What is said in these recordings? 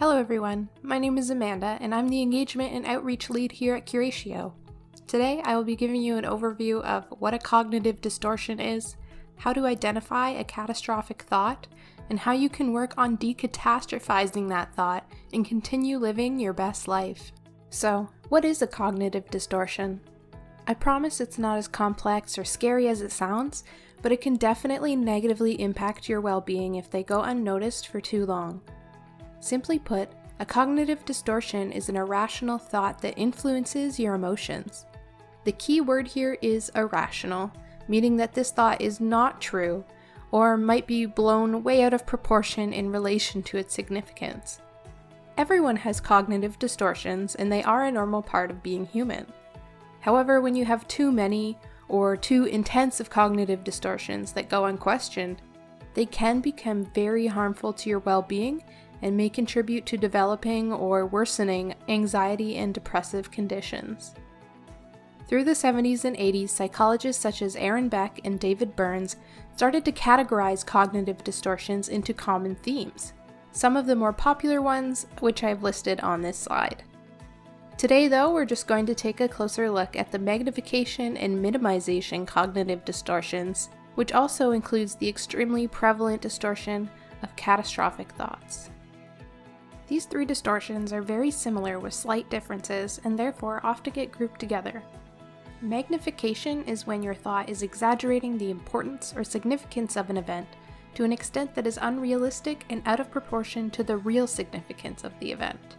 Hello everyone, my name is Amanda and I'm the Engagement and Outreach Lead here at Curatio. Today I will be giving you an overview of what a cognitive distortion is, how to identify a catastrophic thought, and how you can work on decatastrophizing that thought and continue living your best life. So, what is a cognitive distortion? I promise it's not as complex or scary as it sounds, but it can definitely negatively impact your well-being if they go unnoticed for too long. Simply put, a cognitive distortion is an irrational thought that influences your emotions. The key word here is irrational, meaning that this thought is not true or might be blown way out of proportion in relation to its significance. Everyone has cognitive distortions, and they are a normal part of being human. However, when you have too many or too intense of cognitive distortions that go unquestioned, they can become very harmful to your well-being and may contribute to developing or worsening anxiety and depressive conditions. Through the 70s and 80s, psychologists such as Aaron Beck and David Burns started to categorize cognitive distortions into common themes, some of the more popular ones which I've listed on this slide. Today though, we're just going to take a closer look at the magnification and minimization cognitive distortions, which also includes the extremely prevalent distortion of catastrophic thoughts. These three distortions are very similar with slight differences and therefore often get grouped together. Magnification is when your thought is exaggerating the importance or significance of an event to an extent that is unrealistic and out of proportion to the real significance of the event.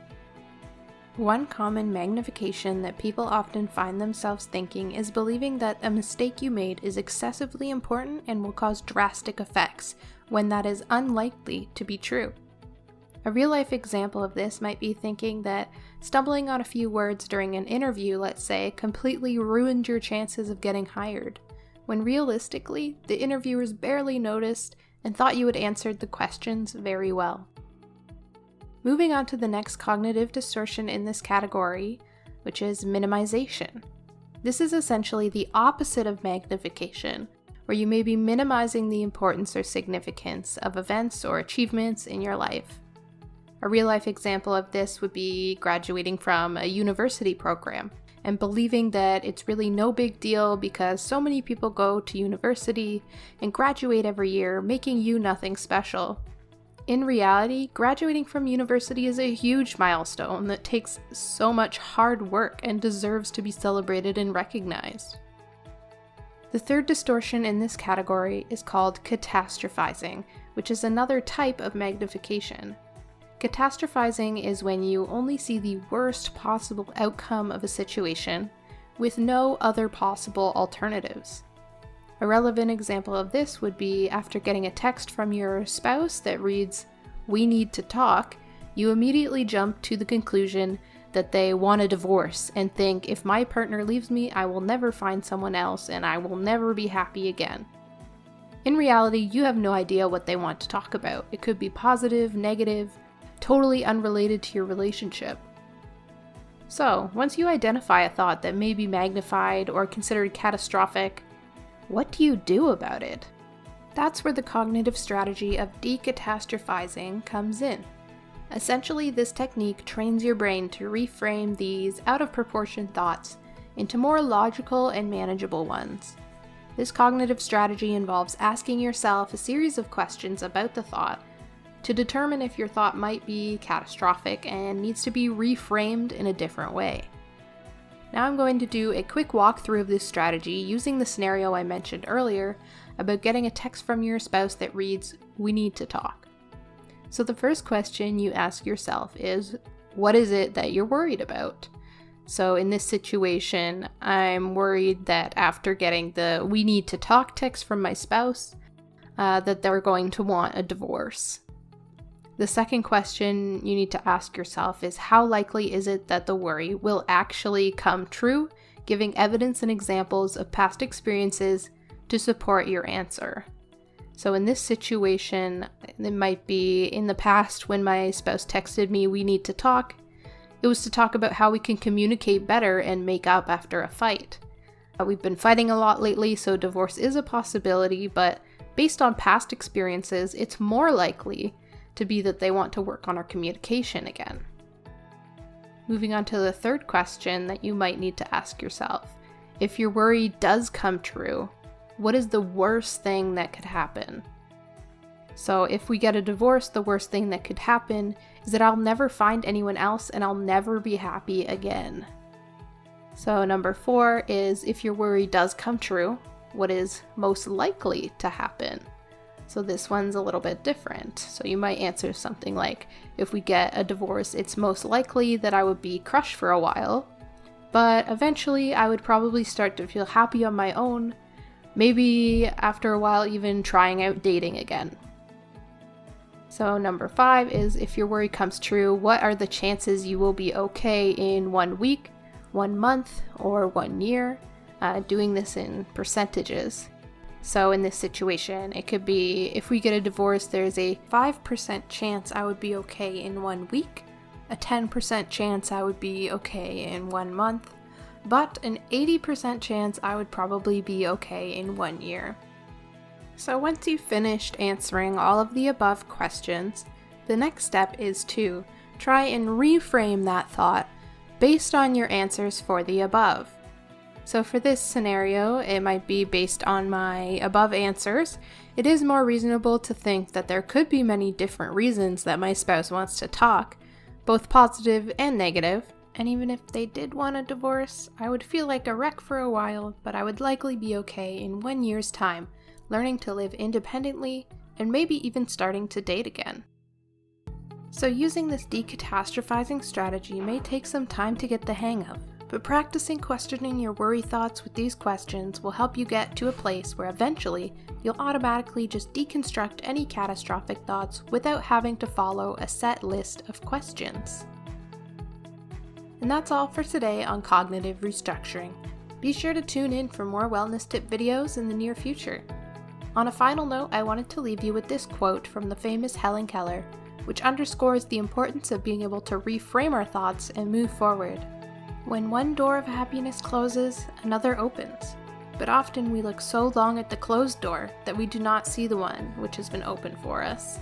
One common magnification that people often find themselves thinking is believing that a mistake you made is excessively important and will cause drastic effects, when that is unlikely to be true. A real-life example of this might be thinking that stumbling on a few words during an interview, let's say, completely ruined your chances of getting hired, when realistically, the interviewers barely noticed and thought you had answered the questions very well. Moving on to the next cognitive distortion in this category, which is minimization. This is essentially the opposite of magnification, where you may be minimizing the importance or significance of events or achievements in your life. A real-life example of this would be graduating from a university program and believing that it's really no big deal because so many people go to university and graduate every year, making you nothing special. In reality, graduating from university is a huge milestone that takes so much hard work and deserves to be celebrated and recognized. The third distortion in this category is called catastrophizing, which is another type of magnification. Catastrophizing is when you only see the worst possible outcome of a situation, with no other possible alternatives. A relevant example of this would be after getting a text from your spouse that reads, "We need to talk," you immediately jump to the conclusion that they want a divorce and think, if my partner leaves me, I will never find someone else and I will never be happy again. In reality, you have no idea what they want to talk about. It could be positive, negative, totally unrelated to your relationship. So, once you identify a thought that may be magnified or considered catastrophic, what do you do about it? That's where the cognitive strategy of decatastrophizing comes in. Essentially, this technique trains your brain to reframe these out-of-proportion thoughts into more logical and manageable ones. This cognitive strategy involves asking yourself a series of questions about the thought to determine if your thought might be catastrophic and needs to be reframed in a different way. Now I'm going to do a quick walkthrough of this strategy using the scenario I mentioned earlier about getting a text from your spouse that reads, "We need to talk." So the first question you ask yourself is, what is it that you're worried about? So in this situation, I'm worried that after getting the "we need to talk" text from my spouse, that they're going to want a divorce. The second question you need to ask yourself is, how likely is it that the worry will actually come true, giving evidence and examples of past experiences to support your answer. So in this situation, it might be in the past when my spouse texted me, "We need to talk," it was to talk about how we can communicate better and make up after a fight. We've been fighting a lot lately, so divorce is a possibility, but based on past experiences, it's more likely to be that they want to work on our communication again. Moving on to the third question that you might need to ask yourself. If your worry does come true, what is the worst thing that could happen? So if we get a divorce, the worst thing that could happen is that I'll never find anyone else and I'll never be happy again. So number 4 is, if your worry does come true, what is most likely to happen? So this one's a little bit different. So you might answer something like, if we get a divorce, it's most likely that I would be crushed for a while, but eventually I would probably start to feel happy on my own, maybe after a while even trying out dating again. So number 5 is, if your worry comes true, what are the chances you will be okay in 1 week, 1 month, or 1 year? Doing this in percentages. So in this situation, it could be, if we get a divorce, there's a 5% chance I would be okay in 1 week, a 10% chance I would be okay in 1 month, but an 80% chance I would probably be okay in 1 year. So once you've finished answering all of the above questions, the next step is to try and reframe that thought based on your answers for the above. So for this scenario, it might be based on my above answers. It is more reasonable to think that there could be many different reasons that my spouse wants to talk, both positive and negative, and even if they did want a divorce, I would feel like a wreck for a while, but I would likely be okay in 1 year's time, learning to live independently, and maybe even starting to date again. So using this decatastrophizing strategy may take some time to get the hang of, but practicing questioning your worry thoughts with these questions will help you get to a place where eventually you'll automatically just deconstruct any catastrophic thoughts without having to follow a set list of questions. And that's all for today on cognitive restructuring. Be sure to tune in for more wellness tip videos in the near future. On a final note, I wanted to leave you with this quote from the famous Helen Keller, which underscores the importance of being able to reframe our thoughts and move forward. When one door of happiness closes, another opens. But often we look so long at the closed door that we do not see the one which has been opened for us.